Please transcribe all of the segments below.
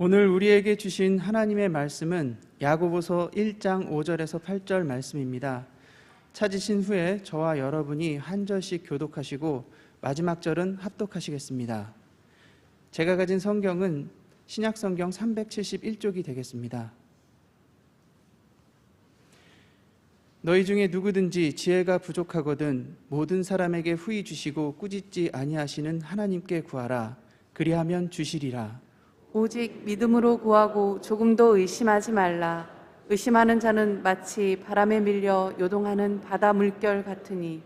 오늘 우리에게 주신 하나님의 말씀은 야고보서 1장 5절에서 8절 말씀입니다. 찾으신 후에 저와 여러분이 한 절씩 교독하시고 마지막 절은 합독하시겠습니다. 제가 가진 성경은 신약성경 371쪽이 되겠습니다. 너희 중에 누구든지 지혜가 부족하거든 모든 사람에게 후히 주시고 꾸짖지 아니하시는 하나님께 구하라. 그리하면 주시리라. 오직 믿음으로 구하고 조금도 의심하지 말라. 의심하는 자는 마치 바람에 밀려 요동하는 바다 물결 같으니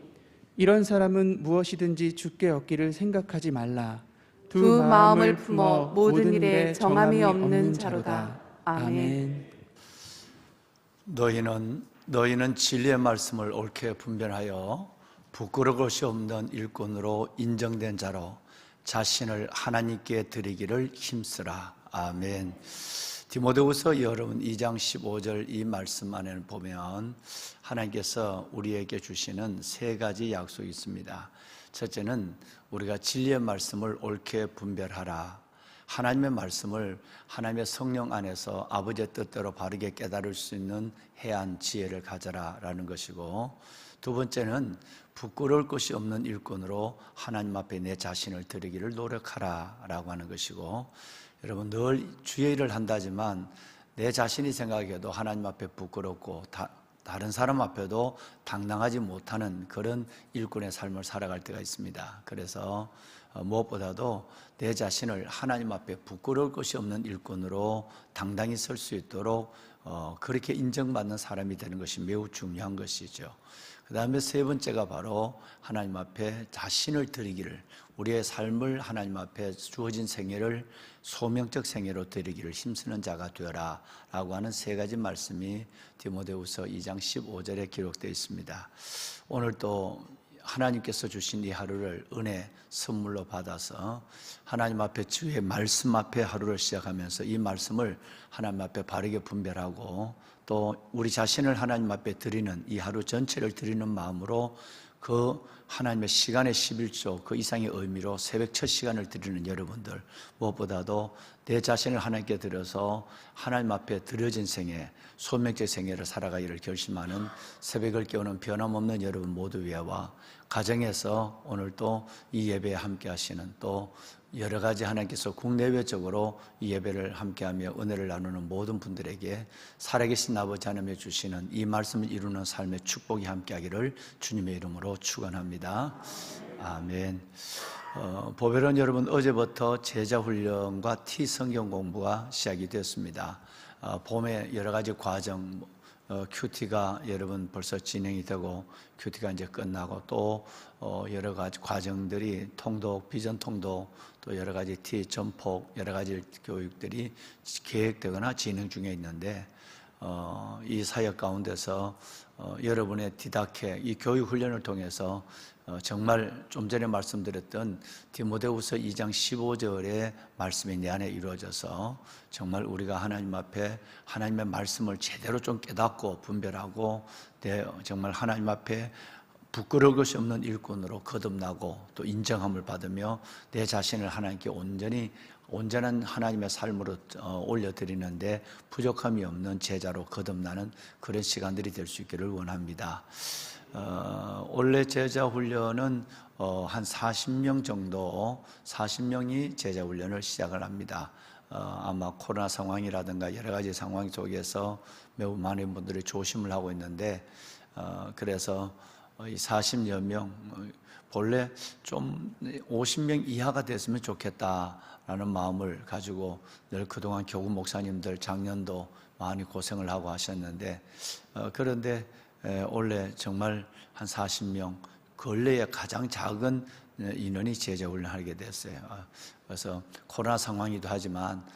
이런 사람은 무엇이든지 주께 얻기를 생각하지 말라. 두 마음을 품어 모든 일에 정함이 없는 자로다. 아멘. 너희는 진리의 말씀을 옳게 분별하여 부끄러울 것이 없는 일꾼으로 인정된 자로 자신을 하나님께 드리기를 힘쓰라. 아멘. 디모데후서 여러분 2장 15절 이 말씀 안에는 보면 하나님께서 우리에게 주시는 세 가지 약속이 있습니다. 첫째는 우리가 진리의 말씀을 옳게 분별하라. 하나님의 말씀을 하나님의 성령 안에서 아버지의 뜻대로 바르게 깨달을 수 있는 해안 지혜를 가져라 라는 것이고, 두 번째는 부끄러울 것이 없는 일꾼으로 하나님 앞에 내 자신을 드리기를 노력하라 라고 하는 것이고, 여러분 늘 주의 일을 한다지만 내 자신이 생각해도 하나님 앞에 부끄럽고 다른 사람 앞에도 당당하지 못하는 그런 일꾼의 삶을 살아갈 때가 있습니다. 그래서 무엇보다도 내 자신을 하나님 앞에 부끄러울 것이 없는 일꾼으로 당당히 설 수 있도록 그렇게 인정받는 사람이 되는 것이 매우 중요한 것이죠. 그 다음에 세 번째가 바로 하나님 앞에 자신을 드리기를, 우리의 삶을 하나님 앞에 주어진 생애를 소명적 생애로 드리기를 힘쓰는 자가 되어라 라고 하는 세 가지 말씀이 디모데후서 2장 15절에 기록되어 있습니다. 오늘 또 하나님께서 주신 이 하루를 은혜 선물로 받아서 하나님 앞에 주의 말씀 앞에 하루를 시작하면서 이 말씀을 하나님 앞에 바르게 분별하고 또 우리 자신을 하나님 앞에 드리는 이 하루 전체를 드리는 마음으로 그 하나님의 시간의 11조 그 이상의 의미로 새벽 첫 시간을 드리는 여러분들, 무엇보다도 내 자신을 하나님께 드려서 하나님 앞에 드려진 생애, 소명적 생애를 살아가기를 결심하는 새벽을 깨우는 변함없는 여러분 모두 위에와 가정에서 오늘 또 이 예배에 함께 하시는 또 여러 가지 하나님께서 국내외적으로 이 예배를 함께하며 은혜를 나누는 모든 분들에게 살아계신 아버지 하나님의 주시는 이 말씀을 이루는 삶의 축복이 함께하기를 주님의 이름으로 축원합니다. 아멘. 보배론 여러분, 어제부터 제자훈련과 T성경 공부가 시작이 됐습니다. 봄에 여러 가지 과정, 큐티가 여러분 벌써 진행이 되고 큐티가 이제 끝나고 또 여러 가지 과정들이 통독, 비전 통독, 또 여러 가지 T 전폭, 여러 가지 교육들이 계획되거나 진행 중에 있는데 이 사역 가운데서 여러분의 디다케, 이 교육 훈련을 통해서 정말 좀 전에 말씀드렸던 디모데후서 2장 15절의 말씀이 내 안에 이루어져서 정말 우리가 하나님 앞에 하나님의 말씀을 제대로 좀 깨닫고 분별하고 정말 하나님 앞에 부끄러울 것이 없는 일꾼으로 거듭나고 또 인정함을 받으며 내 자신을 하나님께 온전한 하나님의 삶으로 올려드리는데 부족함이 없는 제자로 거듭나는 그런 시간들이 될 수 있기를 원합니다. 원래 제자 훈련은 한 40명 정도, 40명이 제자 훈련을 시작을 합니다. 아마 코로나 상황이라든가 여러 가지 상황 속에서 매우 많은 분들이 조심을 하고 있는데 그래서 이 40여 명, 본래 좀 50명 이하가 됐으면 좋겠다라는 마음을 가지고 늘 그동안 교구 목사님들 작년도 많이 고생을 하고 하셨는데 그런데 원래 정말 한 40명, 근래에 가장 작은 인원이 제자 훈련하게 됐어요. 그래서 코로나 상황이기도 하지만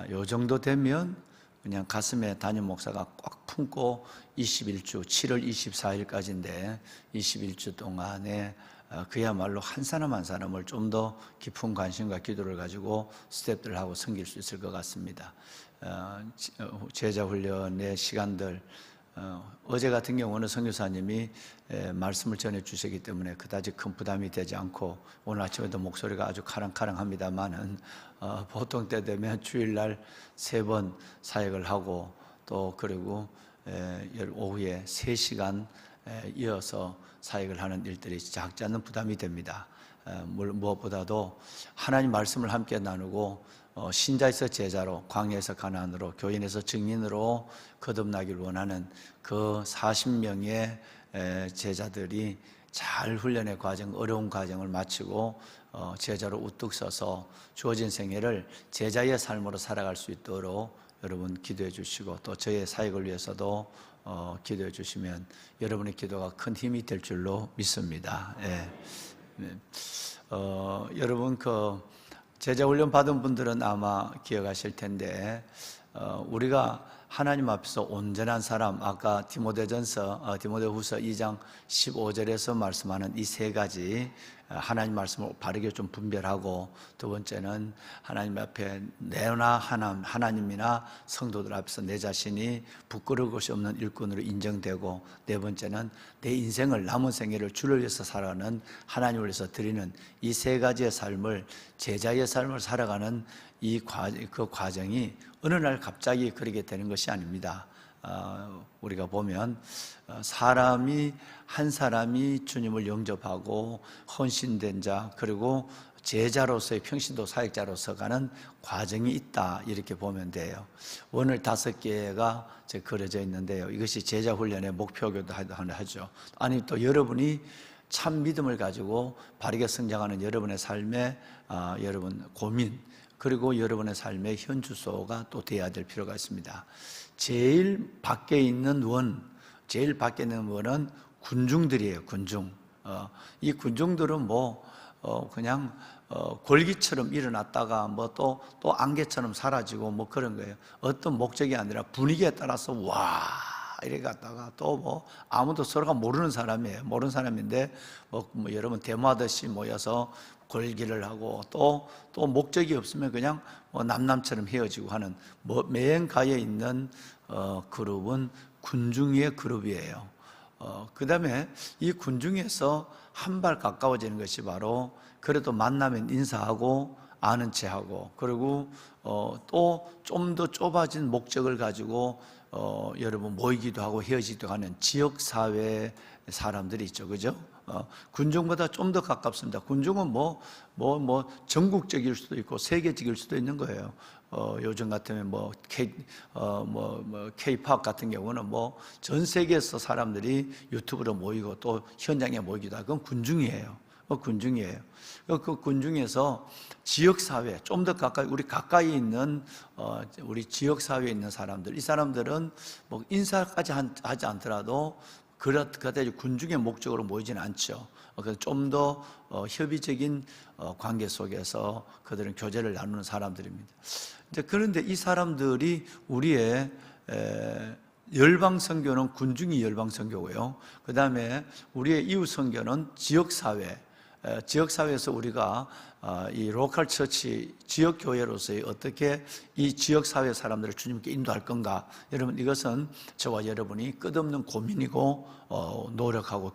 요 정도 되면 그냥 가슴에 담임 목사가 꽉 품고 21주, 7월 24일까지인데 21주 동안에 그야말로 한 사람 한 사람을 좀 더 깊은 관심과 기도를 가지고 스태프들하고 섬길 수 있을 것 같습니다. 제자 훈련의 시간들 어제 같은 경우는 선교사님이 말씀을 전해 주시기 때문에 그다지 큰 부담이 되지 않고 오늘 아침에도 목소리가 아주 카랑카랑합니다만은 보통 때 되면 주일날 3번 사역을 하고 또 그리고 오후에 3시간 이어서 사역을 하는 일들이 작지 않은 부담이 됩니다. 무엇보다도 하나님 말씀을 함께 나누고 신자에서 제자로, 광야에서 가나안으로, 교인에서 증인으로 거듭나길 원하는 그 40명의 제자들이 잘 훈련의 과정, 어려운 과정을 마치고 제자로 우뚝 서서 주어진 생애를 제자의 삶으로 살아갈 수 있도록 여러분 기도해 주시고 또 저의 사역을 위해서도 기도해 주시면 여러분의 기도가 큰 힘이 될 줄로 믿습니다. 예. 네. 여러분 제자 훈련 받은 분들은 아마 기억하실 텐데 우리가 하나님 앞에서 온전한 사람, 아까 디모데후서 2장 15절에서 말씀하는 이 3가지 하나님 말씀을 바르게 좀 분별하고, 두 번째는 하나님 앞에 내나 하나님이나 성도들 앞에서 내 자신이 부끄러울 것이 없는 일꾼으로 인정되고, 네 번째는 내 인생을, 남은 생애를 주를 위해서 살아가는, 하나님을 위해서 드리는 이 3가지의 삶을, 제자의 삶을 살아가는 그 과정이 어느 날 갑자기 그렇게 되는 것이 아닙니다. 우리가 보면 한 사람이 주님을 영접하고 헌신된 자, 그리고 제자로서의 평신도 사역자로서 가는 과정이 있다, 이렇게 보면 돼요. 오늘 5개가 그려져 있는데요, 이것이 제자 훈련의 목표기도 하죠. 아니 또 여러분이 참 믿음을 가지고 바르게 성장하는 여러분의 삶의 여러분 고민, 그리고 여러분의 삶의 현주소가 또 되어야 될 필요가 있습니다. 제일 밖에 있는 원은 군중들이에요. 군중. 이 군중들은 그냥 골기처럼 일어났다가 또 안개처럼 사라지고 그런 거예요. 어떤 목적이 아니라 분위기에 따라서 이렇게 갔다가 또 아무도 서로가 모르는 사람이에요. 모르는 사람인데 여러분 데모하듯이 모여서 골기를 하고 또 목적이 없으면 그냥 남남처럼 헤어지고 하는 매행가에 있는 그룹은 군중의 그룹이에요. 그 다음에 이 군중에서 한 발 가까워지는 것이 바로, 그래도 만나면 인사하고 아는 체하고, 그리고 또 좀 더 좁아진 목적을 가지고 여러분 모이기도 하고 헤어지기도 하는 지역사회 사람들이 있죠. 그죠? 군중보다 좀 더 가깝습니다. 군중은 전국적일 수도 있고 세계적일 수도 있는 거예요. 요즘 같으면 K-팝 같은 경우는 전 세계에서 사람들이 유튜브로 모이고 또 현장에 모이기도 하고, 그건 군중이에요. 군중이에요. 그 군중에서 지역사회, 좀 더 우리 가까이 있는 우리 지역사회에 있는 사람들, 이 사람들은 인사까지 하지 않더라도 그다지 군중의 목적으로 모이지는 않죠. 그래서 좀 더 협의적인 관계 속에서 그들은 교제를 나누는 사람들입니다. 그런데 이 사람들이 우리의 열방 선교는 군중이 열방 선교고요. 그 다음에 우리의 이웃 선교는 지역사회. 지역사회에서 우리가 이 로컬 처치, 지역교회로서의 어떻게 이 지역사회 사람들을 주님께 인도할 건가, 여러분 이것은 저와 여러분이 끝없는 고민이고 노력하고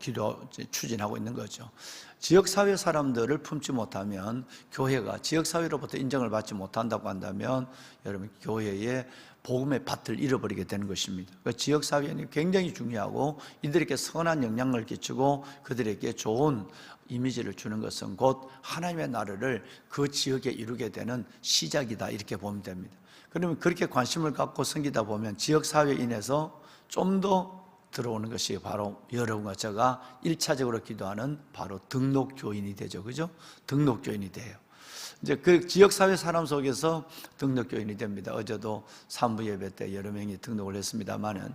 추진하고 있는 거죠. 지역사회 사람들을 품지 못하면, 교회가 지역사회로부터 인정을 받지 못한다고 한다면 여러분 교회의 복음의 밭을 잃어버리게 되는 것입니다. 지역사회는 굉장히 중요하고, 이들에게 선한 영향을 끼치고 그들에게 좋은 이미지를 주는 것은 곧 하나님의 나라를 그 지역에 이루게 되는 시작이다, 이렇게 보면 됩니다. 그러면 그렇게 관심을 갖고 섬기다 보면 지역사회에 인해서 좀 더 들어오는 것이 바로 여러분과 제가 1차적으로 기도하는 바로 등록교인이 되죠. 그죠? 등록교인이 돼요. 이제 그 지역사회 사람 속에서 등록교인이 됩니다. 어제도 3부 예배 때 여러 명이 등록을 했습니다만은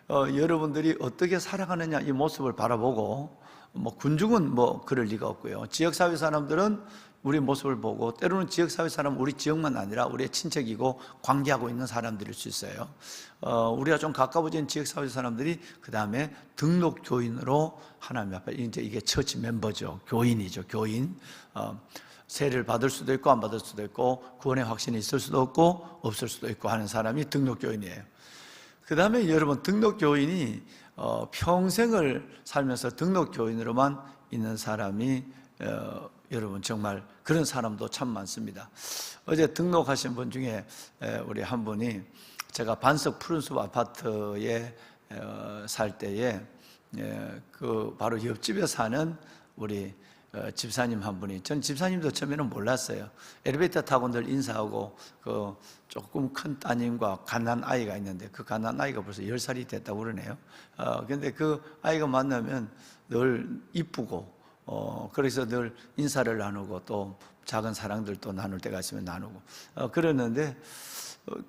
여러분들이 어떻게 살아가느냐 이 모습을 바라보고, 군중은 그럴 리가 없고요. 지역사회 사람들은 우리 모습을 보고, 때로는 지역사회 사람은 우리 지역만 아니라 우리의 친척이고 관계하고 있는 사람들일 수 있어요. 우리가 좀 가까워진 지역사회 사람들이 그 다음에 등록교인으로 하나님 앞에, 이게 처치 멤버죠. 교인이죠. 교인. 세례를 받을 수도 있고 안 받을 수도 있고, 구원의 확신이 있을 수도 없고 없을 수도 있고 하는 사람이 등록교인이에요. 그 다음에 여러분, 등록교인이 평생을 살면서 등록교인으로만 있는 사람이 여러분 정말 그런 사람도 참 많습니다. 어제 등록하신 분 중에 우리 한 분이 제가 반석 푸른숲 아파트에 살 때에 그 바로 옆집에 사는 우리 집사님 한 분이, 전 집사님도 처음에는 몰랐어요. 엘리베이터 타고 늘 인사하고 그 조금 큰 따님과 갓난 아이가 있는데 그 갓난 아이가 벌써 10살이 됐다고 그러네요. 근데 그 아이가 만나면 늘 이쁘고 그래서 늘 인사를 나누고 또 작은 사랑들도 나눌 때가 있으면 나누고 그러는데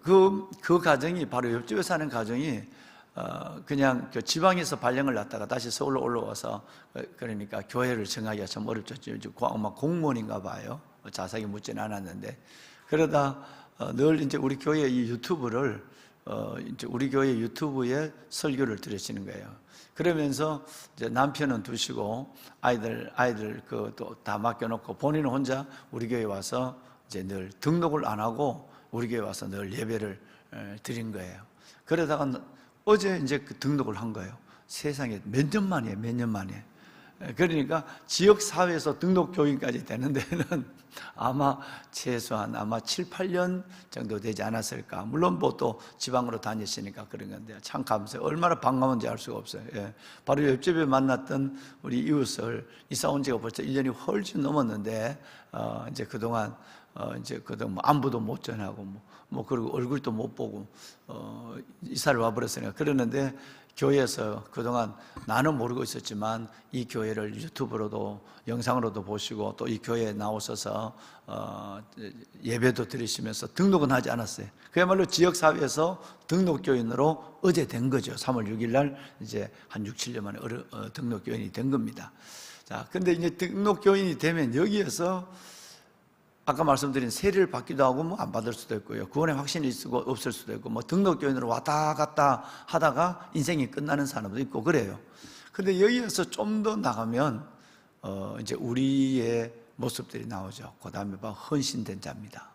그 가정이 바로 옆집에 사는 가정이 그냥 그 지방에서 발령을 났다가 다시 서울로 올라와서 그러니까 교회를 정하기가 참 어렵죠. 아마 공무원인가 봐요. 자세하게 묻지는 않았는데 그러다 늘 이제 우리 교회 이 유튜브를 이제 우리 교회 유튜브에 설교를 들으시는 거예요. 그러면서 이제 남편은 두시고 아이들 그 또 다 맡겨놓고 본인은 혼자 우리 교회 와서 이제 늘 등록을 안 하고 우리 교회 와서 늘 예배를 드린 거예요. 그러다가 어제 이제 그 등록을 한 거예요. 세상에 몇 년 만이에요, 몇 년 만에. 그러니까 지역사회에서 등록교인까지 되는 데는 아마 최소한 아마 7, 8년 정도 되지 않았을까. 물론 뭐 또 지방으로 다니시니까 그런 건데 참 감사해요. 얼마나 반가운지 알 수가 없어요. 예. 바로 옆집에 만났던 우리 이웃을 이사 온 지가 벌써 1년이 훨씬 넘었는데 이제 그동안 뭐 안부도 못 전하고 뭐 그리고 얼굴도 못 보고 이사를 와버렸으니까 그러는데 교회에서 그동안 나는 모르고 있었지만 이 교회를 유튜브로도 영상으로도 보시고 또 이 교회에 나오셔서 예배도 드리시면서 등록은 하지 않았어요. 그야말로 지역사회에서 등록교인으로 어제 된 거죠. 3월 6일 날 이제 한 6, 7년 만에 등록교인이 된 겁니다. 자, 근데 이제 등록교인이 되면 여기에서 아까 말씀드린 세례를 받기도 하고 뭐 안 받을 수도 있고요. 구원의 확신이 있고 없을 수도 있고 뭐 등록교인으로 왔다 갔다 하다가 인생이 끝나는 사람도 있고 그래요. 근데 여기에서 좀 더 나가면 이제 우리의 모습들이 나오죠. 그 다음에 헌신된 자입니다.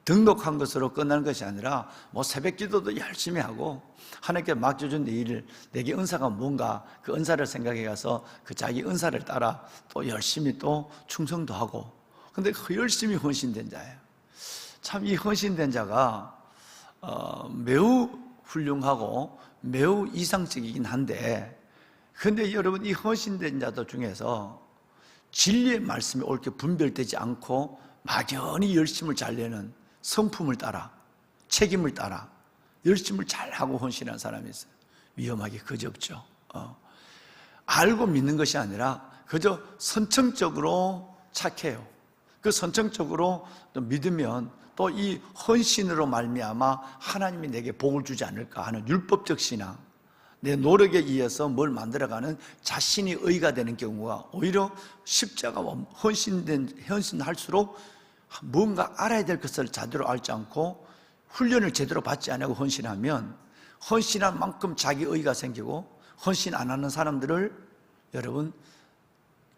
등록한 것으로 끝나는 것이 아니라 뭐 새벽 기도도 열심히 하고 하나님께 맡겨준 내 일을 내게 은사가 뭔가 그 은사를 생각해 가서 그 자기 은사를 따라 또 열심히 또 충성도 하고 근데 열심히 헌신된 자예요. 참 이 헌신된 자가 매우 훌륭하고 매우 이상적이긴 한데 근데 여러분 이 헌신된 자들 중에서 진리의 말씀이 옳게 분별되지 않고 막연히 열심을 잘 내는 성품을 따라 책임을 따라 열심을 잘하고 헌신한 사람이 있어요. 위험하기 그지없죠. 알고 믿는 것이 아니라 그저 선천적으로 착해요. 그 선천적으로 믿으면 또 이 헌신으로 말미암아 하나님이 내게 복을 주지 않을까 하는 율법적 신앙, 내 노력에 의해서 뭘 만들어가는 자신이 의가 되는 경우가 오히려 십자가와 헌신할수록 뭔가 알아야 될 것을 제대로 알지 않고 훈련을 제대로 받지 않고 헌신하면 헌신한 만큼 자기 의가 생기고 헌신 안 하는 사람들을 여러분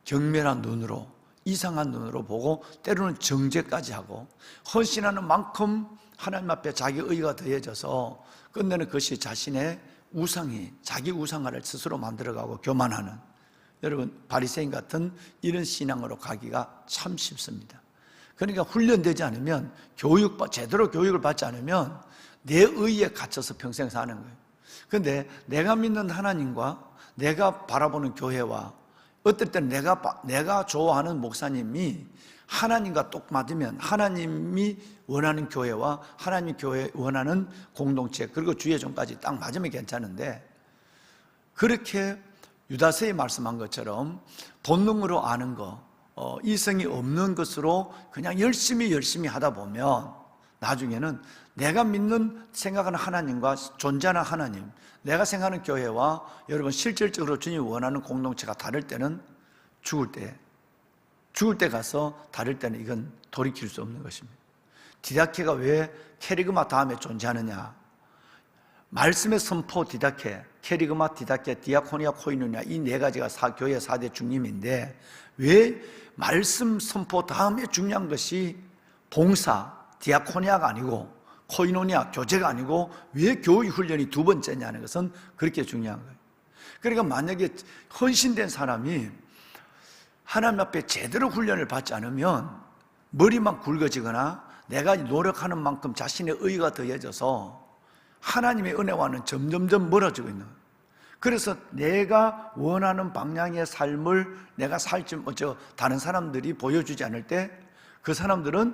경멸한 눈으로 이상한 눈으로 보고 때로는 정죄까지 하고 헌신하는 만큼 하나님 앞에 자기 의가 더해져서 끝내는 것이 자신의 우상이 자기 우상화를 스스로 만들어가고 교만하는 여러분 바리새인 같은 이런 신앙으로 가기가 참 쉽습니다. 그러니까 훈련되지 않으면 제대로 교육을 받지 않으면 내 의에 갇혀서 평생 사는 거예요. 그런데 내가 믿는 하나님과 내가 바라보는 교회와 어떨 때는 내가 좋아하는 목사님이 하나님과 똑 맞으면 하나님이 원하는 교회와 하나님 교회 원하는 공동체 그리고 주의 종까지 딱 맞으면 괜찮은데 그렇게 유다서에 말씀한 것처럼 본능으로 아는 거 이성이 없는 것으로 그냥 열심히 하다 보면 나중에는 내가 믿는 생각하는 하나님과 존재하는 하나님 내가 생각하는 교회와 여러분 실질적으로 주님이 원하는 공동체가 다를 때는 죽을 때 가서 다를 때는 이건 돌이킬 수 없는 것입니다. 디다케가 왜 캐리그마 다음에 존재하느냐? 말씀의 선포 디다케, 캐리그마 디다케, 디아코니아 코이누냐 이 네 가지가 교회 4대 중림인데 왜 말씀 선포 다음에 중요한 것이 봉사, 디아코니아가 아니고 코이노니아, 교제가 아니고 왜 교육 훈련이 두 번째냐는 것은 그렇게 중요한 거예요. 그러니까 만약에 헌신된 사람이 하나님 앞에 제대로 훈련을 받지 않으면 머리만 굵어지거나 내가 노력하는 만큼 자신의 의의가 더해져서 하나님의 은혜와는 점점점 멀어지고 있는 거예요. 그래서 내가 원하는 방향의 삶을 내가 살지 다른 사람들이 보여주지 않을 때 그 사람들은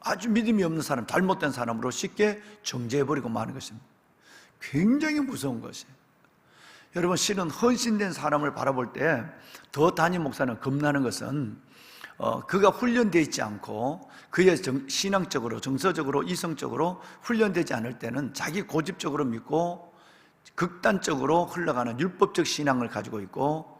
아주 믿음이 없는 사람, 잘못된 사람으로 쉽게 정죄해버리고 마는 것입니다. 굉장히 무서운 것이에요. 여러분, 실은 헌신된 사람을 바라볼 때 더 담임 목사는 겁나는 것은 그가 훈련되어 있지 않고 그의 신앙적으로, 정서적으로, 이성적으로 훈련되지 않을 때는 자기 고집적으로 믿고 극단적으로 흘러가는 율법적 신앙을 가지고 있고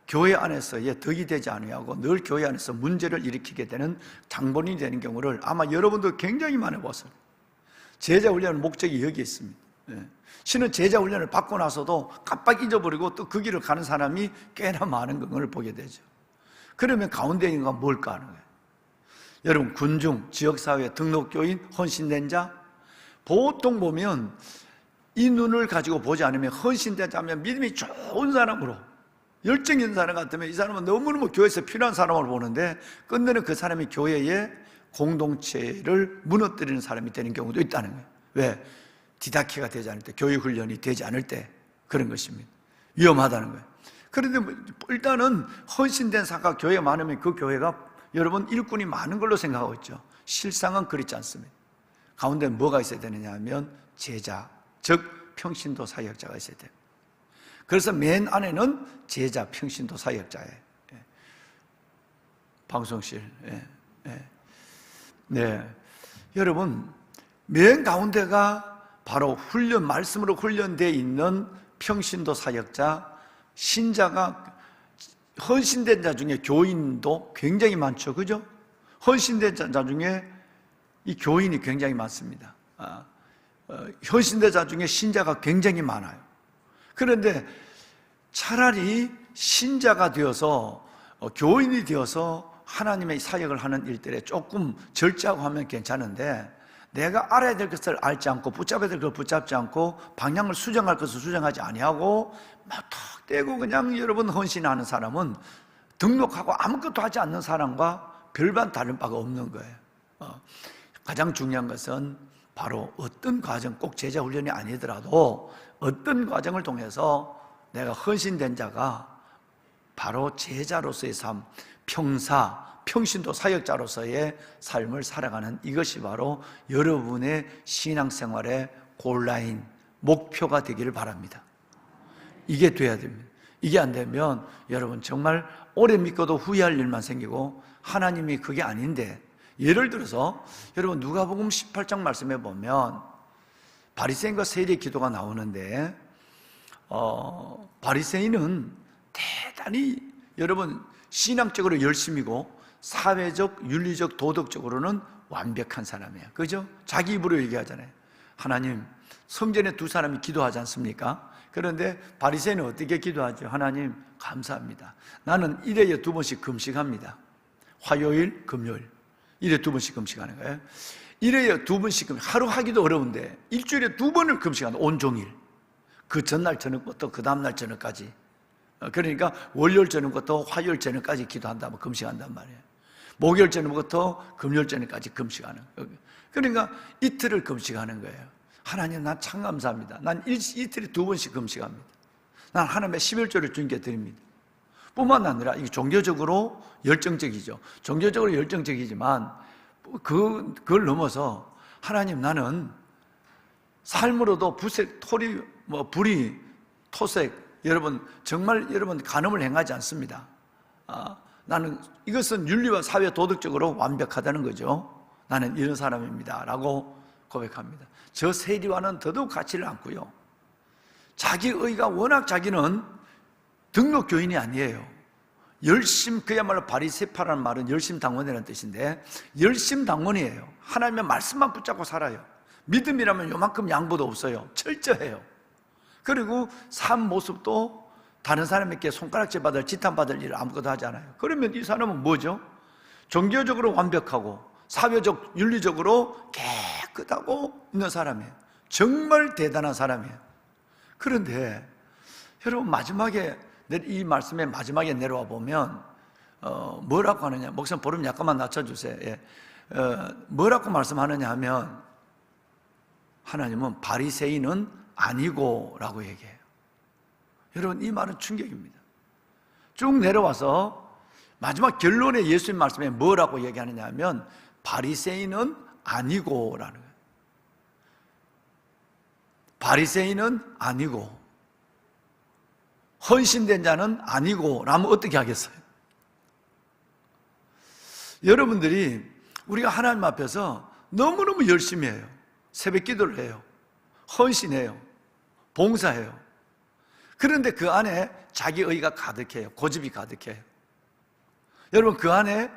교회 안에서의 덕이 되지 아니하고 늘 교회 안에서 문제를 일으키게 되는 장본인이 되는 경우를 아마 여러분도 굉장히 많이 봤어요. 제자 훈련의 목적이 여기에 있습니다. 신은 제자 훈련을 받고 나서도 깜빡 잊어버리고 또 그 길을 가는 사람이 꽤나 많은 걸 보게 되죠. 그러면 가운데 있는 건 뭘까 하는 거예요. 여러분, 군중, 지역사회, 등록교인, 헌신된 자, 보통 보면 이 눈을 가지고 보지 않으면 헌신된 자면 믿음이 좋은 사람으로, 열정 있는 사람 같으면 이 사람은 너무너무 교회에서 필요한 사람으로 보는데 끝내는 그 사람이 교회의 공동체를 무너뜨리는 사람이 되는 경우도 있다는 거예요. 왜? 디다키가 되지 않을 때, 교육 훈련이 되지 않을 때 그런 것입니다. 위험하다는 거예요. 그런데 일단은 헌신된 사가 교회가 많으면 그 교회가 여러분 일꾼이 많은 걸로 생각하고 있죠. 실상은 그렇지 않습니다. 가운데 뭐가 있어야 되느냐 하면 제자, 즉 평신도 사역자가 있어야 돼요. 그래서 맨 안에는 제자, 평신도 사역자예요. 방송실. 네, 여러분, 맨 가운데가 바로 말씀으로 훈련되어 있는 평신도 사역자, 신자가, 헌신된 자 중에 교인도 굉장히 많죠. 그죠? 헌신된 자 중에 이 교인이 굉장히 많습니다. 헌신된 자 중에 신자가 굉장히 많아요. 그런데 차라리 신자가 되어서 교인이 되어서 하나님의 사역을 하는 일들에 조금 절제하고 하면 괜찮은데 내가 알아야 될 것을 알지 않고 붙잡아야 될 것을 붙잡지 않고 방향을 수정할 것을 수정하지 아니하고 막 턱 떼고 그냥 여러분 헌신하는 사람은 등록하고 아무것도 하지 않는 사람과 별반 다른 바가 없는 거예요. 가장 중요한 것은 바로 어떤 과정, 꼭 제자 훈련이 아니더라도 어떤 과정을 통해서 내가 헌신된 자가 바로 제자로서의 삶, 평신도 사역자로서의 삶을 살아가는 이것이 바로 여러분의 신앙생활의 골라인 목표가 되기를 바랍니다. 이게 돼야 됩니다. 이게 안 되면 여러분 정말 오래 믿고도 후회할 일만 생기고 하나님이 그게 아닌데, 예를 들어서 여러분 누가복음 18장 말씀에 보면 바리새인과 세리의 기도가 나오는데 바리새인은 대단히 여러분 신앙적으로 열심이고 사회적, 윤리적, 도덕적으로는 완벽한 사람이에요. 그죠? 자기 입으로 얘기하잖아요. 하나님, 성전에 두 사람이 기도하지 않습니까? 그런데 바리새인은 어떻게 기도하죠? 하나님, 감사합니다. 나는 일회에 2번씩 금식합니다. 화요일, 금요일. 일회에 2번씩 금식하는 거예요. 일회에 2번씩 하루 하기도 어려운데 일주일에 2번을 금식한다. 온종일. 그 전날 저녁부터 그 다음날 저녁까지. 그러니까 월요일 저녁부터 화요일 저녁까지 기도한다면 금식한단 말이에요. 목요일 저녁부터 금요일 저녁까지 금식하는 거예요. 그러니까 이틀을 금식하는 거예요. 하나님, 난 참 감사합니다. 난 이틀에 2번씩 금식합니다. 난 하나님의 11조를 주님께 드립니다. 뿐만 아니라 이게 종교적으로 열정적이죠. 종교적으로 열정적이지만 그걸 넘어서 하나님, 나는 삶으로도 불이, 토색, 여러분 정말 여러분 간음을 행하지 않습니다. 나는 이것은 윤리와 사회 도덕적으로 완벽하다는 거죠. 나는 이런 사람입니다 라고 고백합니다. 저 세리와는 더더욱 가치를 않고요, 자기의가 워낙, 자기는 등록 교인이 아니에요. 그야말로 바리새파라는 말은 열심당원이라는 뜻인데 열심당원이에요. 하나님의 말씀만 붙잡고 살아요. 믿음이라면 요만큼 양보도 없어요. 철저해요. 그리고 삶 모습도 다른 사람에게 손가락질 받을, 지탄받을 일을 아무것도 하지 않아요. 그러면 이 사람은 뭐죠? 종교적으로 완벽하고 사회적, 윤리적으로 깨끗하고 있는 사람이에요. 정말 대단한 사람이에요. 그런데 여러분, 마지막에 이 말씀의 마지막에 내려와 보면 뭐라고 하느냐, 목사님 볼륨 약간만 낮춰주세요. 예. 뭐라고 말씀하느냐 하면, 하나님은 바리새인은 아니고 라고 얘기해요. 여러분, 이 말은 충격입니다. 쭉 내려와서 마지막 결론에 예수님 말씀에 뭐라고 얘기하느냐 하면, 바리새인은 아니고 라는 거예요. 바리새인은 아니고, 헌신된 자는 아니고 라면 어떻게 하겠어요? 여러분들이, 우리가 하나님 앞에서 너무너무 열심히 해요. 새벽 기도를 해요. 헌신해요. 봉사해요. 그런데 그 안에 자기 의가 가득해요. 고집이 가득해요. 여러분, 그 안에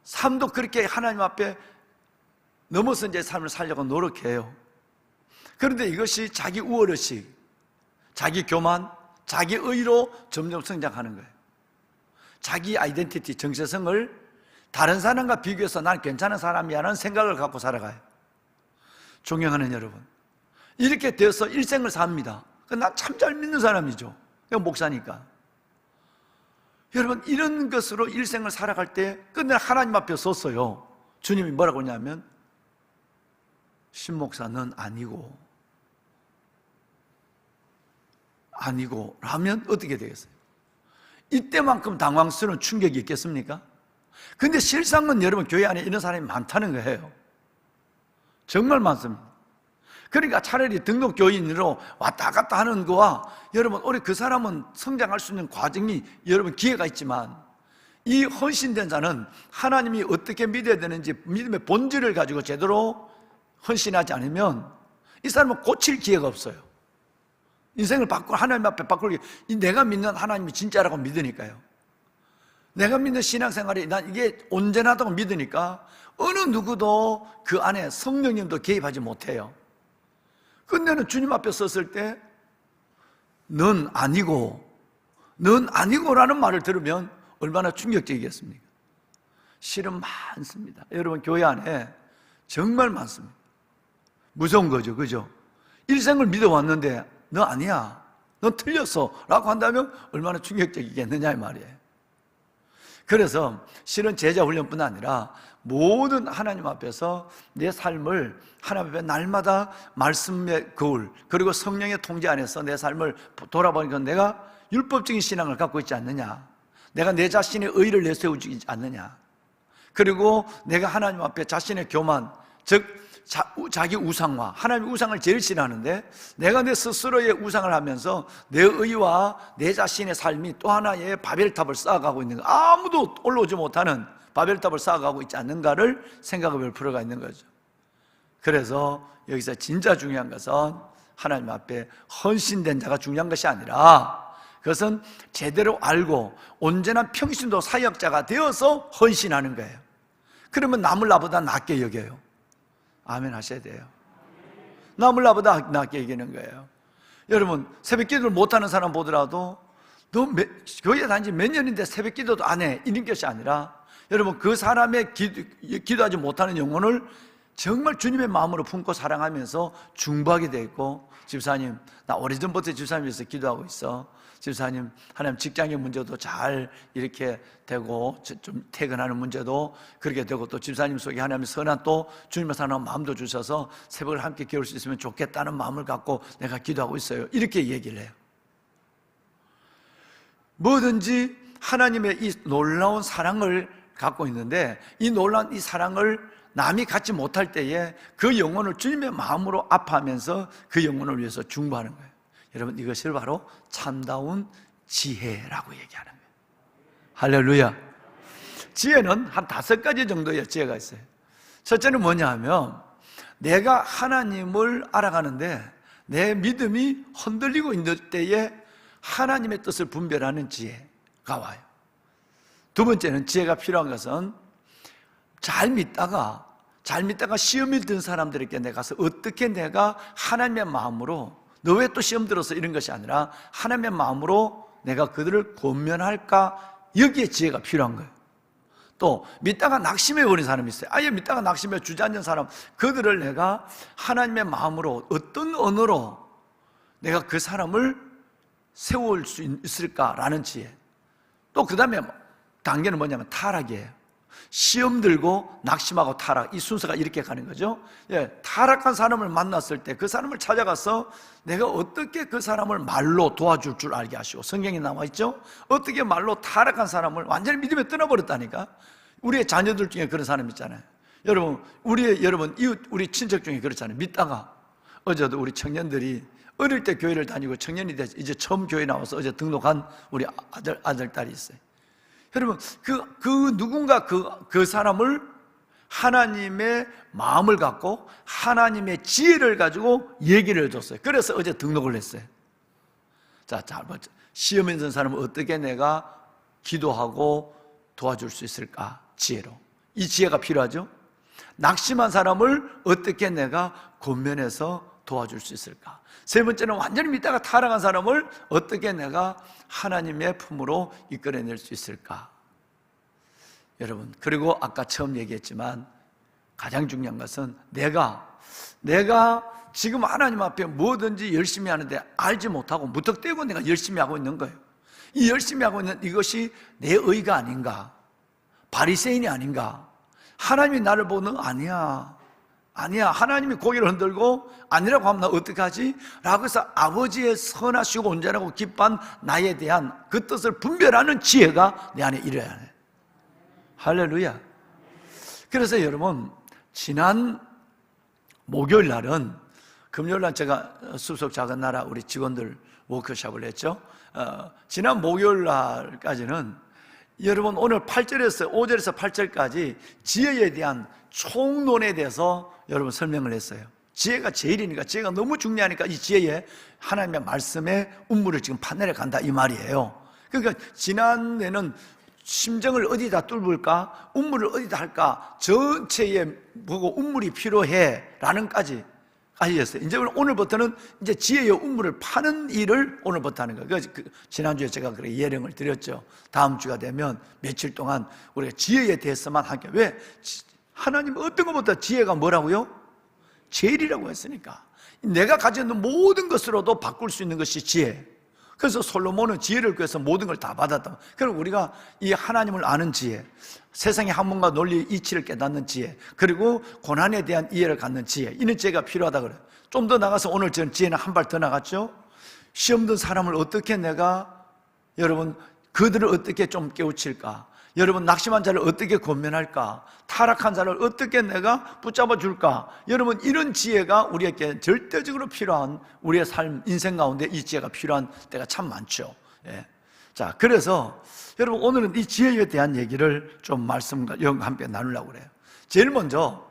삶도 그렇게 하나님 앞에 넘어선 제 삶을 살려고 노력해요. 그런데 이것이 자기 우월의식, 자기 교만, 자기 의로 점점 성장하는 거예요. 자기 아이덴티티, 정체성을 다른 사람과 비교해서 난 괜찮은 사람이라는 생각을 갖고 살아가요. 존경하는 여러분, 이렇게 되어서 일생을 삽니다. 난 참 잘 믿는 사람이죠. 내가 목사니까. 여러분, 이런 것으로 일생을 살아갈 때 끝내 하나님 앞에 섰어요. 주님이 뭐라고 하냐면, 신목사는 아니고 라면 어떻게 되겠어요? 이때만큼 당황스러운 충격이 있겠습니까? 근데 실상은 여러분, 교회 안에 이런 사람이 많다는 거예요. 정말 많습니다. 그러니까 차라리 등록교인으로 왔다 갔다 하는 거와, 여러분, 오래 그 사람은 성장할 수 있는 과정이, 여러분, 기회가 있지만, 이 헌신된 자는 하나님이 어떻게 믿어야 되는지 믿음의 본질을 가지고 제대로 헌신하지 않으면 이 사람은 고칠 기회가 없어요. 인생을 바꾸고 하나님 앞에 바꾸기, 내가 믿는 하나님이 진짜라고 믿으니까요. 내가 믿는 신앙생활이 난 이게 온전하다고 믿으니까 어느 누구도 그 안에 성령님도 개입하지 못해요. 근데는 주님 앞에 섰을 때 넌 아니고라는 말을 들으면 얼마나 충격적이겠습니까? 실은 많습니다. 여러분, 교회 안에 정말 많습니다. 무서운 거죠, 그죠? 일생을 믿어왔는데 너 아니야, 너 틀렸어 라고 한다면 얼마나 충격적이겠느냐 이 말이에요. 그래서 실은 제자 훈련뿐 아니라 모든 하나님 앞에서 내 삶을 하나님 앞에 날마다 말씀의 거울, 그리고 성령의 통제 안에서 내 삶을 돌아보니까 내가 율법적인 신앙을 갖고 있지 않느냐, 내가 내 자신의 의를 내세우지 않느냐, 그리고 내가 하나님 앞에 자신의 교만, 즉 자기 우상화, 하나님의 우상을 제일 싫어하는데 내가 내 스스로의 우상을 하면서 내 의와 내 자신의 삶이 또 하나의 바벨탑을 쌓아가고 있는 거, 아무도 올라오지 못하는 바벨탑을 쌓아가고 있지 않는가를 생각해 볼 필요가 있는 거죠. 그래서 여기서 진짜 중요한 것은 하나님 앞에 헌신된 자가 중요한 것이 아니라, 그것은 제대로 알고 온전한 평신도 사역자가 되어서 헌신하는 거예요. 그러면 남을 나보다 낫게 여겨요. 아멘 하셔야 돼요. 남을 나보다 낫게 여기는 거예요. 여러분, 새벽 기도를 못하는 사람 보더라도 너 교회 다닌 지 몇 년인데 새벽 기도도 안 해, 이런 것이 아니라, 여러분, 그 사람의 기도하지 못하는 영혼을 정말 주님의 마음으로 품고 사랑하면서 중보하게 돼 있고, 집사님, 나 오래전부터 집사님 위해서 기도하고 있어. 집사님, 하나님 직장의 문제도 잘 이렇게 되고, 좀 퇴근하는 문제도 그렇게 되고, 또 집사님 속에 하나님의 선한 또 주님의 사랑하는 마음도 주셔서 새벽을 함께 깨울 수 있으면 좋겠다는 마음을 갖고 내가 기도하고 있어요. 이렇게 얘기를 해요. 뭐든지 하나님의 이 놀라운 사랑을 갖고 있는데, 이 놀라운 이 사랑을 남이 갖지 못할 때에 그 영혼을 주님의 마음으로 아파하면서 그 영혼을 위해서 중보하는 거예요. 여러분, 이것을 바로 참다운 지혜라고 얘기하는 거예요. 할렐루야. 지혜는 한 5가지 정도의 지혜가 있어요. 첫째는 뭐냐 하면, 내가 하나님을 알아가는데 내 믿음이 흔들리고 있는 때에 하나님의 뜻을 분별하는 지혜가 와요. 두 번째는, 지혜가 필요한 것은 잘 믿다가 시험이 든 사람들에게 내가 가서 어떻게 내가 하나님의 마음으로, 너 왜 또 시험 들어서 이런 것이 아니라 하나님의 마음으로 내가 그들을 권면할까, 여기에 지혜가 필요한 거예요. 또 믿다가 낙심해버린 사람이 있어요. 아예 믿다가 낙심해 주저앉은 사람, 그들을 내가 하나님의 마음으로 어떤 언어로 내가 그 사람을 세울 수 있을까라는 지혜. 또 그 다음에 단계는 뭐냐면 타락이에요. 시험 들고 낙심하고 타락, 이 순서가 이렇게 가는 거죠. 예, 타락한 사람을 만났을 때 그 사람을 찾아가서 내가 어떻게 그 사람을 말로 도와줄 줄 알게 하시고, 성경에 나와 있죠. 어떻게 말로 타락한 사람을 완전히 믿음에 떠나버렸다니까. 우리의 자녀들 중에 그런 사람 있잖아요. 여러분, 여러분 이웃, 우리 친척 중에 그렇잖아요. 믿다가 어제도 우리 청년들이 어릴 때 교회를 다니고 청년이 돼서 이제 처음 교회 나와서 어제 등록한 우리 아들, 딸이 있어요. 여러분, 누군가 그 사람을 하나님의 마음을 갖고 하나님의 지혜를 가지고 얘기를 해줬어요. 그래서 어제 등록을 했어요. 자, 시험에 있는 사람은 어떻게 내가 기도하고 도와줄 수 있을까? 지혜로. 이 지혜가 필요하죠? 낙심한 사람을 어떻게 내가 권면해서 도와줄 수 있을까? 세 번째는 완전히 믿다가 타락한 사람을 어떻게 내가 하나님의 품으로 이끌어낼 수 있을까? 여러분, 그리고 아까 처음 얘기했지만 가장 중요한 것은 내가 지금 하나님 앞에 뭐든지 열심히 하는데 알지 못하고 무턱대고 내가 열심히 하고 있는 거예요. 이 열심히 하고 있는 이것이 내 의가 아닌가? 바리새인이 아닌가? 하나님이 나를 보는 아니야. 하나님이 고개를 흔들고 아니라고 하면 나 어떻게 하지? 라고 해서 아버지의 선하시고 온전하고 기뻐한 나에 대한 그 뜻을 분별하는 지혜가 내 안에 일어야 해. 할렐루야. 그래서 여러분, 지난 목요일 날은, 금요일 날 제가 숲속 작은 나라 우리 직원들 워크숍을 했죠. 지난 목요일 날까지는 여러분 오늘 8절에서 5절에서 8절까지 지혜에 대한 총론에 대해서 여러분 설명을 했어요. 지혜가 제일이니까, 지혜가 너무 중요하니까 이 지혜에 하나님의 말씀의 운물을 지금 파내려 간다 이 말이에요. 그러니까 지난해는 심정을 어디다 뚫을까? 운물을 어디다 할까? 전체에 보고 운물이 필요해 라는까지 알렸어요. 이제 오늘부터는 이제 지혜의 운물을 파는 일을 오늘부터 하는 거예요. 지난주에 제가 그렇게 예령을 드렸죠. 다음 주가 되면 며칠 동안 우리가 지혜에 대해서만 하게. 왜? 하나님 어떤 것보다 지혜가 뭐라고요? 제일이라고 했으니까. 내가 가지고 있는 모든 것으로도 바꿀 수 있는 것이 지혜. 그래서 솔로몬은 지혜를 구해서 모든 걸 다 받았다. 그리고 우리가 이 하나님을 아는 지혜, 세상의 학문과 논리 이치를 깨닫는 지혜, 그리고 고난에 대한 이해를 갖는 지혜, 이런 지혜가 필요하다 그래요. 좀 더 나가서 오늘 저는 지혜는 한 발 더 나갔죠. 시험 든 사람을 어떻게 내가, 여러분, 그들을 어떻게 좀 깨우칠까? 여러분, 낙심한 자를 어떻게 권면할까? 타락한 자를 어떻게 내가 붙잡아 줄까? 여러분, 이런 지혜가 우리에게 절대적으로 필요한, 우리의 삶, 인생 가운데 이 지혜가 필요한 때가 참 많죠. 예. 자, 그래서 여러분, 오늘은 이 지혜에 대한 얘기를 좀 말씀과 함께 나누려고 그래요. 제일 먼저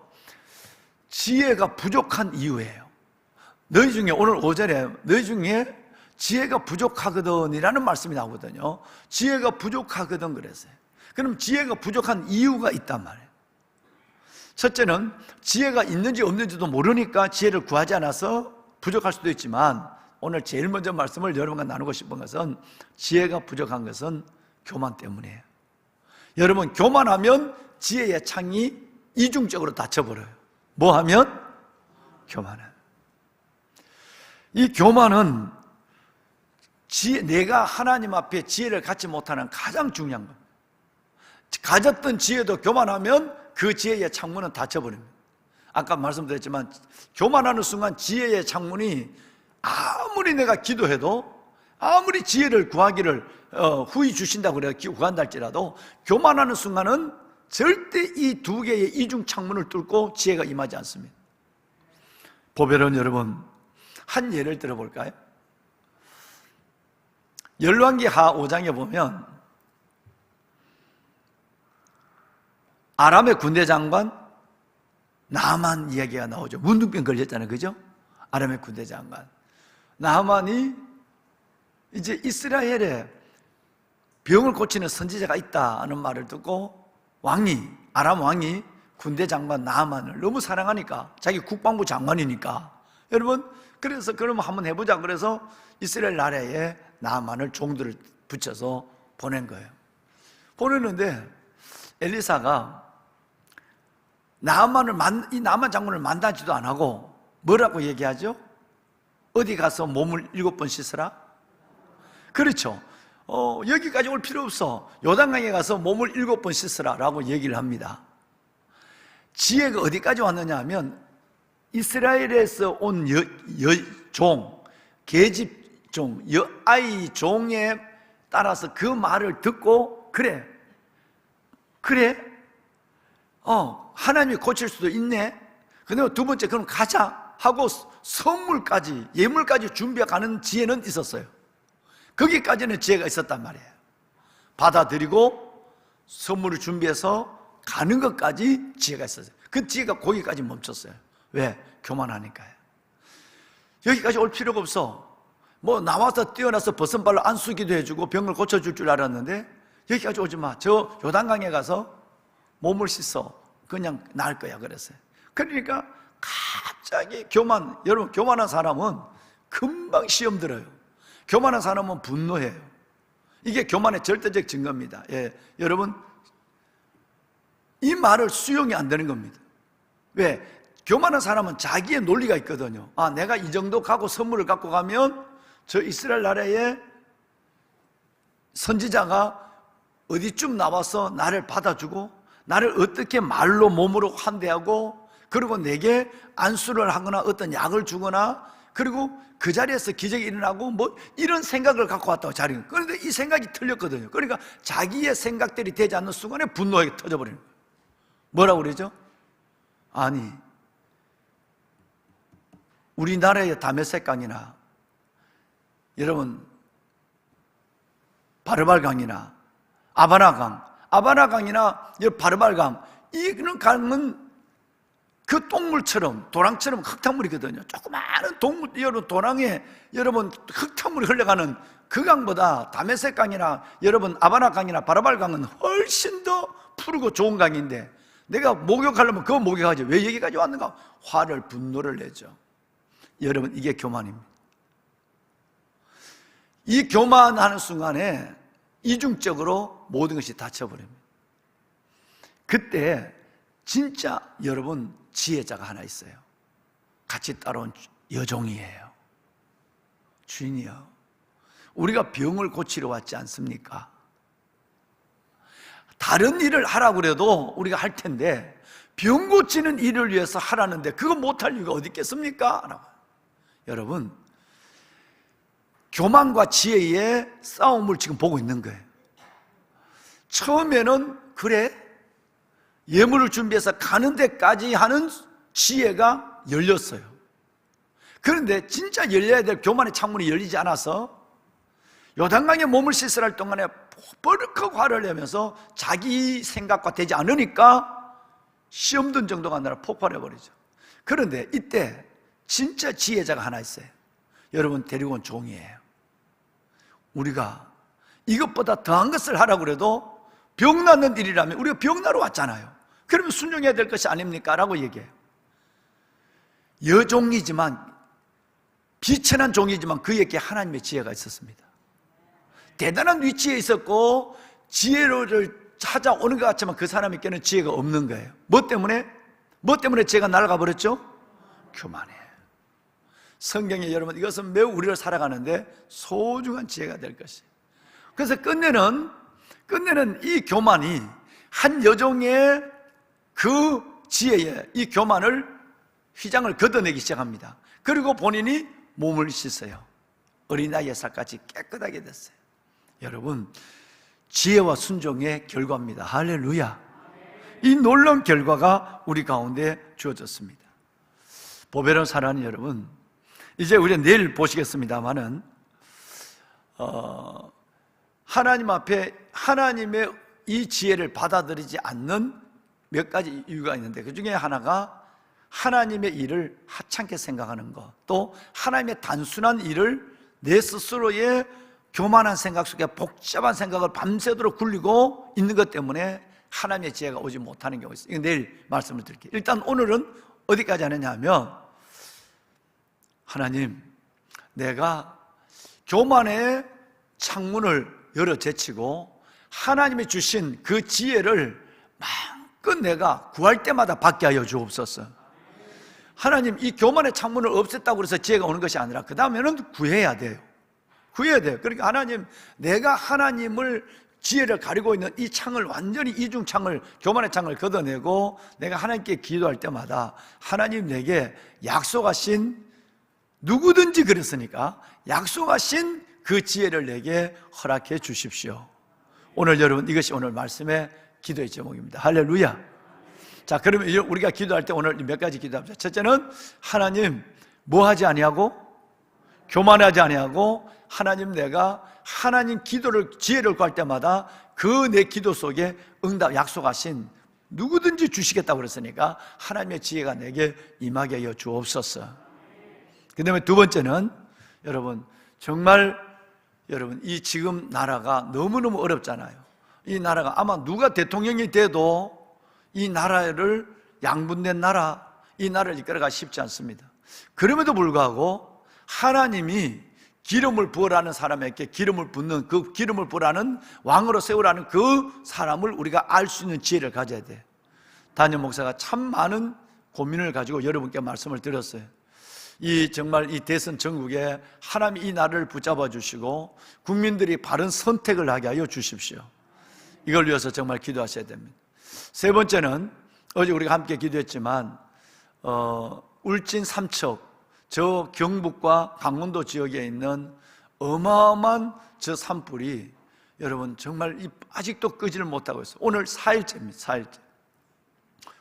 지혜가 부족한 이유예요. 너희 중에, 오늘 5절에 너희 중에 지혜가 부족하거든 이라는 말씀이 나오거든요. 지혜가 부족하거든 그랬어요. 그럼 지혜가 부족한 이유가 있단 말이에요. 첫째는 지혜가 있는지 없는지도 모르니까 지혜를 구하지 않아서 부족할 수도 있지만, 오늘 제일 먼저 말씀을 여러분과 나누고 싶은 것은 지혜가 부족한 것은 교만 때문이에요. 여러분, 교만하면 지혜의 창이 이중적으로 닫혀버려요. 뭐 하면? 교만은. 이 교만은 내가 하나님 앞에 지혜를 갖지 못하는 가장 중요한 거예요. 가졌던 지혜도 교만하면 그 지혜의 창문은 닫혀버립니다. 아까 말씀드렸지만 교만하는 순간 지혜의 창문이, 아무리 내가 기도해도, 아무리 지혜를 구하기를 후히 주신다고 그래요. 구한다 할지라도 교만하는 순간은 절대 이 두 개의 이중 창문을 뚫고 지혜가 임하지 않습니다. 보배론 여러분, 한 예를 들어볼까요? 열왕기하 5장에 보면 아람의 군대 장관 나만 이야기가 나오죠. 문둥병 걸렸잖아요, 그죠? 아람의 군대 장관 나만이 이제 이스라엘에 병을 고치는 선지자가 있다는 말을 듣고 아람 왕이 군대 장관 나만을 너무 사랑하니까, 자기 국방부 장관이니까, 여러분, 그래서 그러면 한번 해보자 그래서 이스라엘 나라에 나만을 종들을 붙여서 보낸 거예요. 보냈는데 엘리사가 이 나만 장군을 만나지도 안 하고 뭐라고 얘기하죠? 어디 가서 몸을 7번 씻으라? 그렇죠. 여기까지 올 필요 없어. 요단강에 가서 몸을 7번 씻으라 라고 얘기를 합니다. 지혜가 어디까지 왔느냐 하면 이스라엘에서 온 계집종, 여아이 종에 따라서 그 말을 듣고 그래 하나님이 고칠 수도 있네. 근데 두 번째 그럼 가자 하고 선물까지 예물까지 준비해가는 지혜는 있었어요. 거기까지는 지혜가 있었단 말이에요. 받아들이고 선물을 준비해서 가는 것까지 지혜가 있었어요. 그 지혜가 거기까지 멈췄어요. 왜? 교만하니까요. 여기까지 올 필요가 없어. 뭐 나와서 뛰어나서 벗은발로 안수기도 해주고 병을 고쳐줄 줄 알았는데 여기까지 오지 마. 저 요단강에 가서 몸을 씻어. 그냥 나을 거야 그랬어요. 그러니까 갑자기 여러분 교만한 사람은 금방 시험 들어요. 교만한 사람은 분노해요. 이게 교만의 절대적 증거입니다. 여러분 이 말을 수용이 안 되는 겁니다. 왜? 교만한 사람은 자기의 논리가 있거든요. 내가 이 정도 가고 선물을 갖고 가면 저 이스라엘 나라의 선지자가 어디쯤 나와서 나를 받아주고 나를 어떻게 말로 몸으로 환대하고 그리고 내게 안수를 하거나 어떤 약을 주거나 그리고 그 자리에서 기적이 일어나고 뭐 이런 생각을 갖고 왔다고 자리는. 그런데 이 생각이 틀렸거든요. 그러니까 자기의 생각들이 되지 않는 순간에 분노하게 터져버리는 거예요. 뭐라고 그러죠? 아니 우리나라의 다메섹강이나 여러분 바르발강이나 아바나강이나 바르발강 이런 강은 그 똥물처럼 도랑처럼 흙탕물이거든요. 조그마한 여러분 도랑에 여러분 흙탕물이 흘러가는 그 강보다 다메섹강이나 여러분 아바나강이나 바르발강은 훨씬 더 푸르고 좋은 강인데 내가 목욕하려면 그거 목욕하지 왜 여기까지 왔는가? 분노를 내죠. 여러분 이게 교만입니다. 이 교만하는 순간에 이중적으로 모든 것이 닫혀버립니다. 그때 진짜 여러분 지혜자가 하나 있어요. 같이 따라온 여종이에요. 주인이요, 우리가 병을 고치러 왔지 않습니까? 다른 일을 하라고 그래도 우리가 할 텐데 병 고치는 일을 위해서 하라는데 그거 못할 이유가 어디 있겠습니까? 여러분 교만과 지혜의 싸움을 지금 보고 있는 거예요. 처음에는 그래 예물을 준비해서 가는 데까지 하는 지혜가 열렸어요. 그런데 진짜 열려야 될 교만의 창문이 열리지 않아서 요단강에 몸을 씻으라 할 동안에 버럭하고 화를 내면서 자기 생각과 되지 않으니까 시험 든 정도가 아니라 폭발해버리죠. 그런데 이때 진짜 지혜자가 하나 있어요. 여러분 데리고 온 종이에요. 우리가 이것보다 더한 것을 하라고 그래도 병 낫는 일이라면 우리가 병나러 왔잖아요. 그러면 순종해야 될 것이 아닙니까? 라고 얘기해요. 여종이지만 비천한 종이지만 그에게 하나님의 지혜가 있었습니다. 대단한 위치에 있었고 지혜를 찾아오는 것 같지만 그 사람에게는 지혜가 없는 거예요. 뭐 때문에 지혜가 날아가 버렸죠? 교만해. 성경에 여러분 이것은 매우 우리를 살아가는데 소중한 지혜가 될 것이에요. 그래서 끝내는 이 교만이 한 여종의 그 지혜에 이 교만을 휘장을 걷어내기 시작합니다. 그리고 본인이 몸을 씻어요. 어린아이의 살까지 깨끗하게 됐어요. 여러분 지혜와 순종의 결과입니다. 할렐루야. 이 놀라운 결과가 우리 가운데 주어졌습니다. 보배로운 사랑하는 여러분, 이제 우리가 내일 보시겠습니다마는 하나님 앞에 하나님의 이 지혜를 받아들이지 않는 몇 가지 이유가 있는데 그 중에 하나가 하나님의 일을 하찮게 생각하는 것, 또 하나님의 단순한 일을 내 스스로의 교만한 생각 속에 복잡한 생각을 밤새도록 굴리고 있는 것 때문에 하나님의 지혜가 오지 못하는 경우가 있어요. 이거 내일 말씀을 드릴게요. 일단 오늘은 어디까지 하느냐 하면, 하나님, 내가 교만의 창문을 열어 제치고 하나님이 주신 그 지혜를 마음껏 내가 구할 때마다 받게 하여 주옵소서. 하나님, 이 교만의 창문을 없앴다고 해서 지혜가 오는 것이 아니라 그 다음에는 구해야 돼요. 구해야 돼요. 그러니까 하나님, 내가 하나님을 지혜를 가리고 있는 이 창을 완전히 이중창을, 교만의 창을 걷어내고 내가 하나님께 기도할 때마다 하나님 내게 약속하신, 누구든지 그랬으니까 약속하신 그 지혜를 내게 허락해 주십시오. 오늘 여러분, 이것이 오늘 말씀의 기도의 제목입니다. 할렐루야. 자, 그러면 우리가 기도할 때 오늘 몇 가지 기도합시다. 첫째는 하나님, 뭐 하지 아니하고? 교만하지 아니하고, 하나님, 내가 하나님 기도를, 지혜를 구할 때마다 그 내 기도 속에 응답 약속하신 누구든지 주시겠다고 그랬으니까 하나님의 지혜가 내게 임하게 하여 주옵소서. 그 다음에 두 번째는, 여러분, 정말 여러분, 이 지금 나라가 너무너무 어렵잖아요. 이 나라가 아마 누가 대통령이 돼도 이 나라를, 양분된 나라, 이 나라를 이끌어가 쉽지 않습니다. 그럼에도 불구하고 하나님이 기름을 부으라는 사람에게 기름을 붓는, 그 기름을 부으라는, 왕으로 세우라는 그 사람을 우리가 알 수 있는 지혜를 가져야 돼. 담임 목사가 참 많은 고민을 가지고 여러분께 말씀을 드렸어요. 정말 이 대선 전국에 하나님이 이 나라를 붙잡아 주시고 국민들이 바른 선택을 하게 하여 주십시오. 이걸 위해서 정말 기도하셔야 됩니다. 세 번째는, 어제 우리가 함께 기도했지만 울진 삼척, 저 경북과 강원도 지역에 있는 어마어마한 저 산불이 여러분 정말 아직도 끄지를 못하고 있어요. 오늘 4일째입니다. 4일째.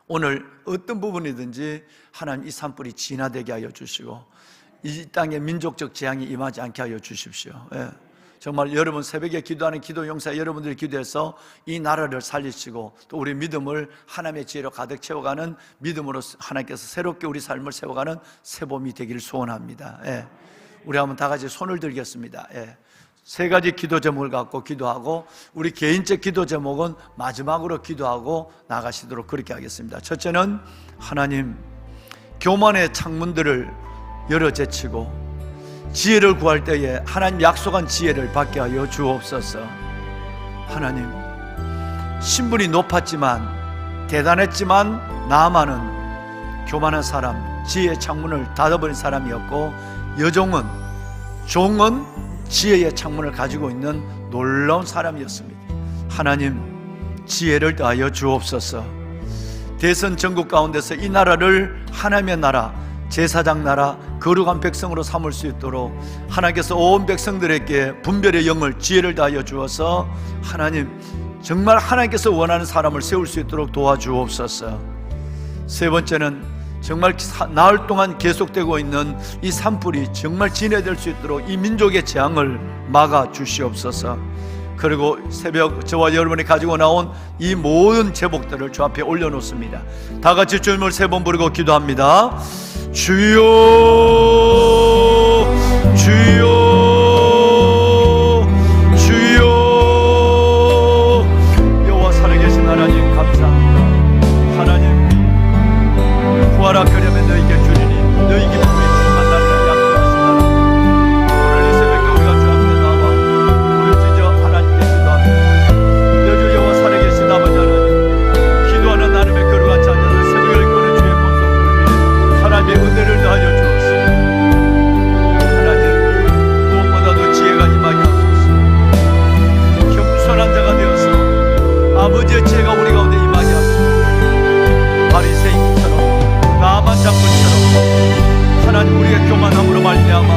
오늘 어떤 부분이든지 하나님 이 산불이 진화되게 하여 주시고 이 땅에 민족적 재앙이 임하지 않게 하여 주십시오. 예. 정말 여러분 새벽에 기도하는 기도 용사 여러분들이 기도해서 이 나라를 살리시고 또 우리 믿음을 하나님의 지혜로 가득 채워가는 믿음으로 하나님께서 새롭게 우리 삶을 세워가는 새봄이 되기를 소원합니다. 예. 우리 한번 다 같이 손을 들겠습니다. 예. 세 가지 기도 제목을 갖고 기도하고 우리 개인적 기도 제목은 마지막으로 기도하고 나가시도록 그렇게 하겠습니다. 첫째는 하나님, 교만의 창문들을 열어 제치고 지혜를 구할 때에 하나님 약속한 지혜를 받게 하여 주옵소서. 하나님, 신분이 높았지만 대단했지만 나아만은 교만한 사람, 지혜의 창문을 닫아버린 사람이었고 종은 지혜의 창문을 가지고 있는 놀라운 사람이었습니다. 하나님, 지혜를 더하여 주옵소서. 대선 전국 가운데서 이 나라를 하나님의 나라, 제사장 나라, 거룩한 백성으로 삼을 수 있도록 하나님께서 온 백성들에게 분별의 영을, 지혜를 다하여 주어서 하나님, 정말 하나님께서 원하는 사람을 세울 수 있도록 도와주옵소서. 세 번째는 정말 나흘 동안 계속되고 있는 이 산불이 정말 진해될 수 있도록 이 민족의 재앙을 막아 주시옵소서. 그리고 새벽 저와 여러분이 가지고 나온 이 모든 제목들을 주 앞에 올려놓습니다. 다 같이 주님을 세 번 부르고 기도합니다. 주여, 주여, 주여. 여호와 살아계신 하나님 감사합니다. 하나님, 구하라 그러면 너희에게 주리니 너희 기쁨이 충만하리라 약속하신 하나님, 오늘 이 새벽에 우리가 주 앞에 나와 부르짖어 하나님께 기도합니다. 내 주 여호와 살아계신 아버지 하나님, 기도하는 나름의 거룩한 자녀를 새벽을 꺼내 주의 본성을 위해 하나님의 은혜를 더하여 주옵소서. 하나님, 무엇보다도 지혜가 임하게 하소서. 겸손한 자가 되어서 아버지의 지혜가 우리 가운데 임하게 하소서. 바리새인처럼 나만 장군처럼 하나님, 우리가 교만함으로 말미암아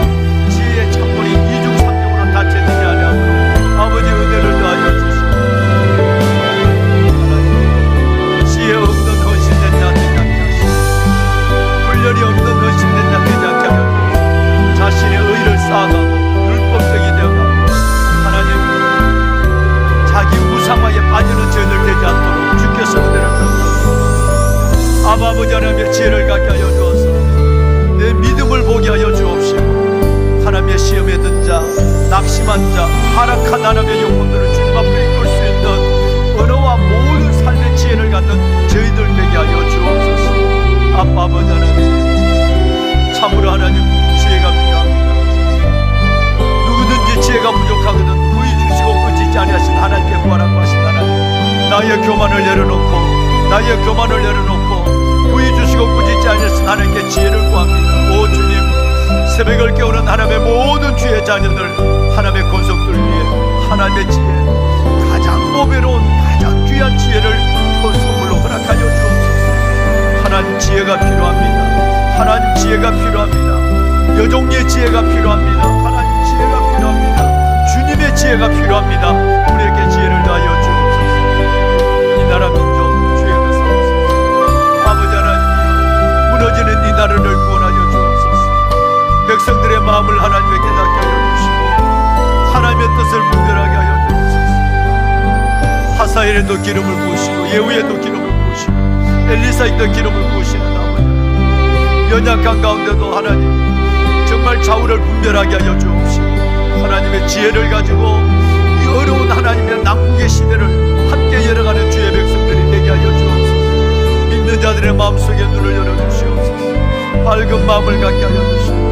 지혜의 창문이 이중삼중으로 닫혀지지 아니하도록 아버지 은혜를 더하여 주시고 하나님, 지혜 없는 헌신된 자 되지 않게 하시고 훈련이 없는 헌신된 자 되지 않게 하여 자신의 의를 쌓아가고 율법적이 되어가고 하나님, 자기 우상화에 빠지는 죄를 되지 않도록 주께서 은혜를 주옵소서. 아버지 하나님의 지혜를 갖게 하여 주옵소서. 내 믿음을 보게 하여 주옵시고 하나님의 시험에 든 자, 낙심한 자, 하락한 하나님의 영혼들을 주님 앞에 이끌 수 있는 언어와 모든 삶의 지혜를 갖는 저희들 되게 하여 주옵소서. 아버지 하나님, 참으로 하나님 지혜가 필요합니다. 누구든지 지혜가 부족하거든 구히 주시고 꾸짖지 아니하신 하나님께 구하라고 하신 하나님, 나의 교만을 내려놓고 나의 교만을 내려놓고 구해 주시고 꾸짖지 않으신 하나님께 지혜를 구합니다. 오 주님, 새벽을 깨우는 하나님의 모든 주의 자녀들, 하나님의 권속들 위해 하나님의 지혜, 가장 보배로운 가장 귀한 지혜를 그 선물로 허락하여 주옵소서. 하나님 지혜가 필요합니다. 하나님 지혜가 필요합니다. 여종의 지혜가 필요합니다. 하나님 지혜가 필요합니다. 주님의 지혜가 필요합니다. 우리에게 지혜를 다하여 주옵소서. 이 나라 민족 주의 사옵소서. 아버지 하나님, 무너지는 이 나라를 구원하여 주옵소서. 백성들의 마음을 하나님께 깨닫게 하여 주시고 하나님의 뜻을 분별하게 하여 주옵소서. 하사엘에도 기름을 부으시고 예후에도 기름을 부으시고 엘리사에도 기름을 부으시는 아버지, 연약한 가운데도 하나님 정말 좌우를 분별하게 하여 주옵시고 하나님의 지혜를 가지고 이 어려운 하나님의 난국의 시대를 함께 열어가는 주의 백성들이 되게 하여 주옵소서. 믿는 자들의 마음속에 눈을 열어주시옵소서. 밝은 마음을 갖게 하여 주시옵소서.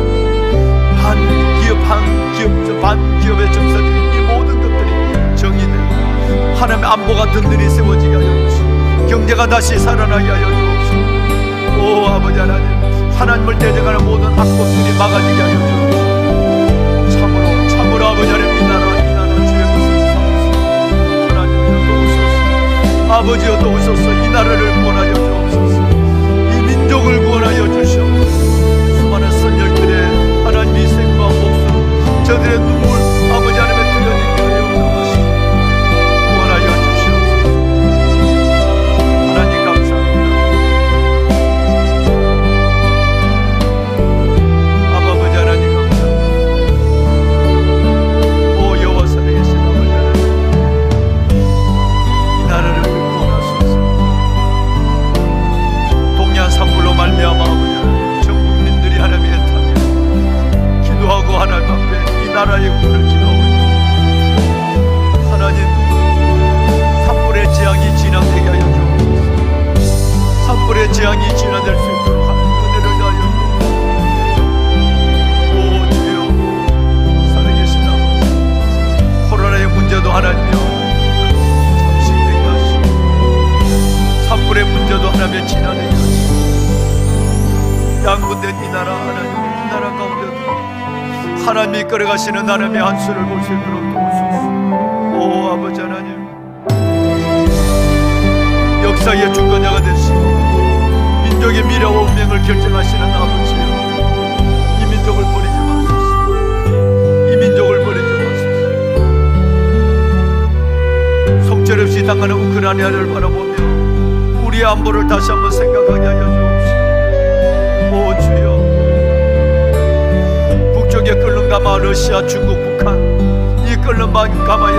반기업의 정서들이 이 모든 것들이 정의되고 하나님의 안보가 든든히 세워지게 하여 주시고 경제가 다시 살아나게 하여 주옵소서. 오 아버지 하나님, 하나님을 대적하는 모든 악법들이 막아지게 하여 주옵소서. 참으로 아버지 하나님, 이 나라 주의 것을 삼으소서. 하나님이여 도우소서. 아버지여 도우소서. 이 나라를 구원하여 주옵소서. 이 민족을 구원하여 주시옵소서. 수많은 선열들의 하나님의 생과 목숨, 저들의 눈물 아버지 하나님의 흘려지게 하여 주옵소서. 구원하여 주시옵소서. 하나님 감사합니다. 아버지 하나님 감사합니다. 오 여호와 살아계신 아버지 하나님, 이 나라를 구원하소서. 동양 산불로 말미암아 아버지 하나님, 전 국민들이 하나님의 애타며 기도하고 하나님 앞에 이 나라의 구원을 기도하고 있습니다. 하나님, 산불의 재앙이 진화되게 하여 주옵소서. 산불의 재앙이 진화될 수 있도록 하나님 은혜를 다하여 주옵소서. 오 주여 살아계신 아버지, 코로나의 문제도 하나님이여 잠식되게 하시고 산불의 문제도 하나님의 진화되게 하시고 양분된 이 나라 하나님, 이 나라 가운데도 하나님이 이끌어가시는 하나님의 한수를 볼 수 있도록 도우소서. 오 아버지 하나님, 역사의 주권자가 되시고 민족의 미래와 운명을 결정하시는 아버지요, 이 민족을 버리지 마소서. 이 민족을 버리지 마소서. 속절없이 당하는 우크라이나를 바라보며 우리의 안보를 다시 한번 생각하게 하여 주옵시고 오 주여, 북쪽에 끓는 가마, 러시아, 중국, 북한, 이 끓는 가마의